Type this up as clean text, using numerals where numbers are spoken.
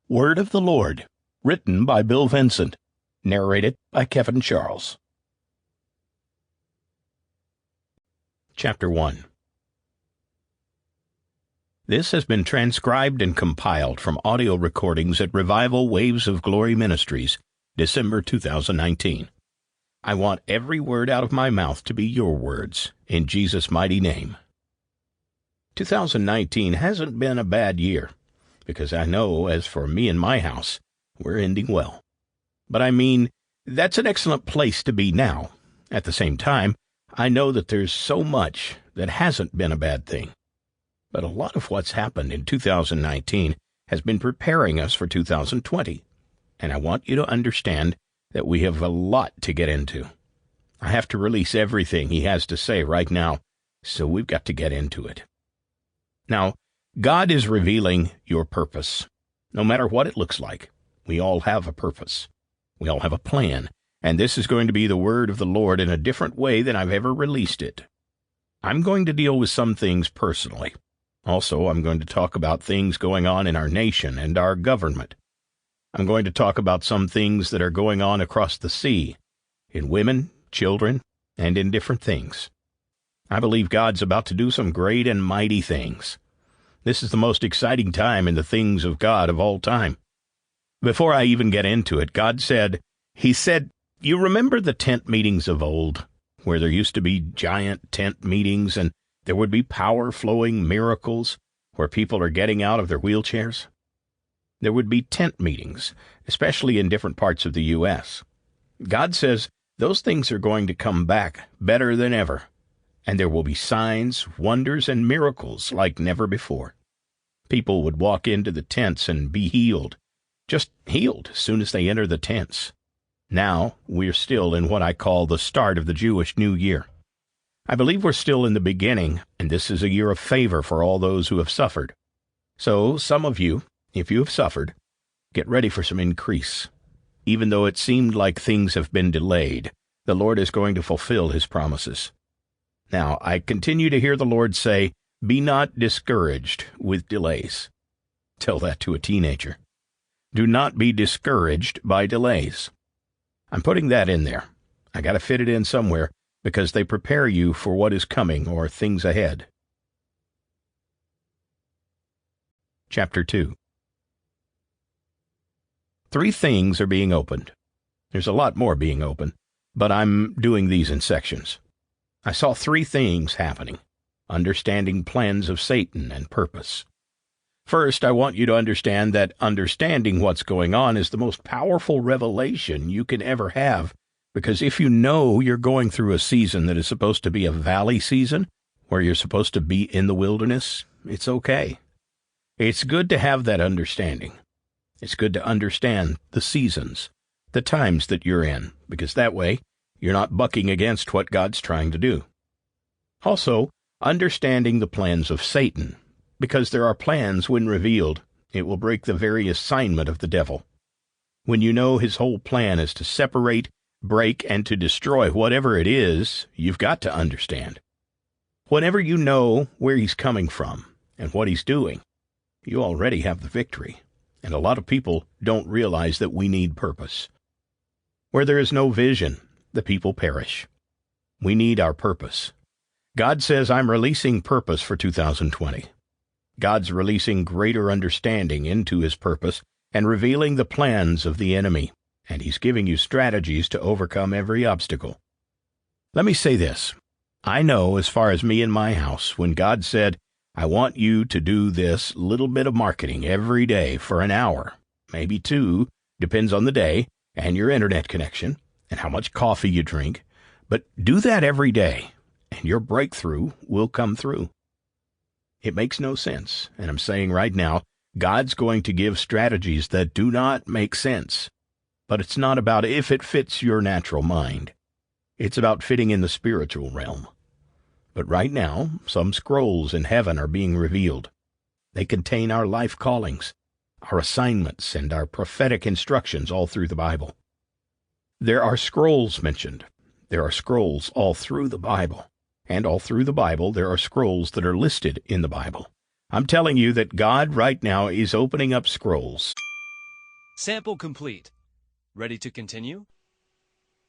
Word of the Lord, written by Bill Vincent, narrated by Kevin Charles. Chapter 1. This has been transcribed and compiled from audio recordings at Revival Waves of Glory Ministries, December 2019. I want every word out of my mouth to be your words, in Jesus' mighty name. 2019 hasn't been a bad year, because I know, as for me and my house, we're ending well. But I mean, that's an excellent place to be now. At the same time, I know that there's so much that hasn't been a bad thing. But a lot of what's happened in 2019 has been preparing us for 2020. And I want you to understand that we have a lot to get into. I have to release everything he has to say right now, so we've got to get into it. Now, God is revealing your purpose. No matter what it looks like, we all have a purpose. We all have a plan, and this is going to be the word of the Lord in a different way than I've ever released it. I'm going to deal with some things personally. Also, I'm going to talk about things going on in our nation and our government. I'm going to talk about some things that are going on across the sea, in women, children, and in different things. I believe God's about to do some great and mighty things. This is the most exciting time in the things of God of all time. Before I even get into it, God said, He said, you remember the tent meetings of old, where there used to be giant tent meetings and there would be power-flowing miracles where people are getting out of their wheelchairs? There would be tent meetings, especially in different parts of the U.S. God says those things are going to come back better than ever. And there will be signs, wonders, and miracles like never before. People would walk into the tents and be healed, just healed as soon as they enter the tents. Now, we're still in what I call the start of the Jewish New Year. I believe we're still in the beginning, and this is a year of favor for all those who have suffered. So, some of you, if you have suffered, get ready for some increase. Even though it seemed like things have been delayed, the Lord is going to fulfill His promises. Now, I continue to hear the Lord say, be not discouraged with delays. Tell that to a teenager. Do not be discouraged by delays. I'm putting that in there. I got to fit it in somewhere because they prepare you for what is coming or things ahead. Chapter 2. 3 things are being opened. There's a lot more being opened, but I'm doing these in sections. I saw 3 things happening. Understanding plans of Satan and purpose. First, I want you to understand that understanding what's going on is the most powerful revelation you can ever have, because if you know you're going through a season that is supposed to be a valley season, where you're supposed to be in the wilderness, it's okay. It's good to have that understanding. It's good to understand the seasons, the times that you're in, because that way, you're not bucking against what God's trying to do. Also, understanding the plans of Satan, because there are plans when revealed. It will break the very assignment of the devil. When you know his whole plan is to separate, break, and to destroy whatever it is, you've got to understand. Whenever you know where he's coming from and what he's doing, you already have the victory. And a lot of people don't realize that we need purpose. Where there is no vision, the people perish. We need our purpose. God says, I'm releasing purpose for 2020. God's releasing greater understanding into His purpose and revealing the plans of the enemy, and He's giving you strategies to overcome every obstacle. Let me say this. I know, as far as me and my house, when God said, I want you to do this little bit of marketing every day for an hour, maybe 2, depends on the day, and your internet connection, and how much coffee you drink, but do that every day, and your breakthrough will come through. It makes no sense, and I'm saying right now, God's going to give strategies that do not make sense. But it's not about if it fits your natural mind. It's about fitting in the spiritual realm. But right now, some scrolls in heaven are being revealed. They contain our life callings, our assignments, and our prophetic instructions all through the Bible. There are scrolls mentioned. There are scrolls all through the Bible. And all through the Bible, there are scrolls that are listed in the Bible. I'm telling you that God right now is opening up scrolls. Sample complete. Ready to continue?